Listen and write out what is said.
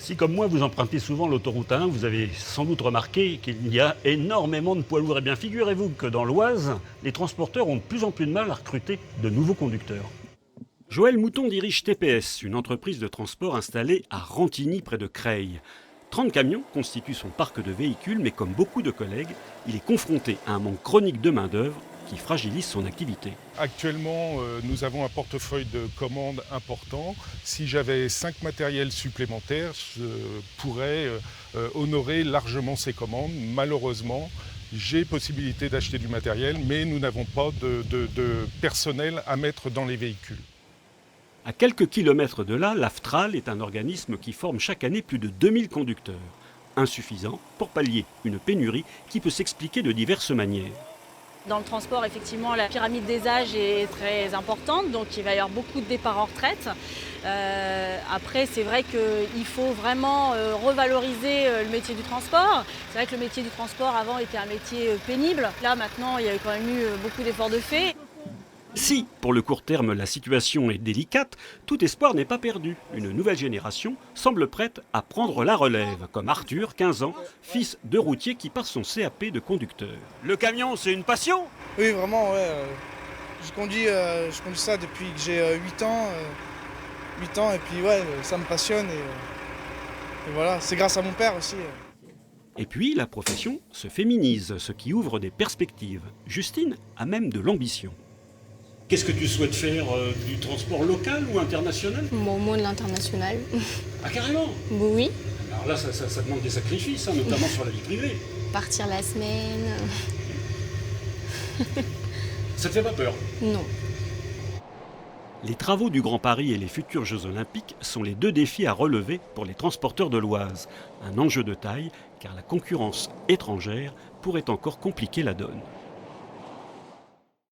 Si, comme moi, vous empruntez souvent l'autoroute A1, vous avez sans doute remarqué qu'il y a énormément de poids lourds. Eh bien, figurez-vous que dans l'Oise, les transporteurs ont de plus en plus de mal à recruter de nouveaux conducteurs. Joël Mouton dirige TPS, une entreprise de transport installée à Rantigny, près de Creil. 30 camions constituent son parc de véhicules, mais comme beaucoup de collègues, il est confronté à un manque chronique de main-d'œuvre qui fragilise son activité. Actuellement, nous avons un portefeuille de commandes important. Si j'avais 5 matériels supplémentaires, je pourrais honorer largement ces commandes. Malheureusement, j'ai possibilité d'acheter du matériel, mais nous n'avons pas de personnel à mettre dans les véhicules. À quelques kilomètres de là, l'AFTRAL est un organisme qui forme chaque année plus de 2000 conducteurs. Insuffisant pour pallier une pénurie qui peut s'expliquer de diverses manières. Dans le transport, effectivement, la pyramide des âges est très importante, donc il va y avoir beaucoup de départs en retraite. Après, c'est vrai qu'il faut vraiment revaloriser le métier du transport. C'est vrai que le métier du transport avant était un métier pénible. Là, maintenant, il y a quand même eu beaucoup d'efforts de fait. Si, pour le court terme, la situation est délicate, tout espoir n'est pas perdu. Une nouvelle génération semble prête à prendre la relève, comme Arthur, 15 ans, fils de routier qui passe son CAP de conducteur. Le camion, c'est une passion ? Oui, vraiment, ouais. Je conduis ça depuis que j'ai 8 ans. 8 ans, et puis ouais, ça me passionne. Et voilà, c'est grâce à mon père aussi. Et puis, la profession se féminise, ce qui ouvre des perspectives. Justine a même de l'ambition. Qu'est-ce que tu souhaites faire, du transport local ou international ? Bon, au moins de l'international. Ah, carrément ? Oui. Alors là, ça demande des sacrifices, hein, notamment sur la vie privée. Partir la semaine. Ça te fait pas peur ? Non. Les travaux du Grand Paris et les futurs Jeux Olympiques sont les deux défis à relever pour les transporteurs de l'Oise. Un enjeu de taille, car la concurrence étrangère pourrait encore compliquer la donne.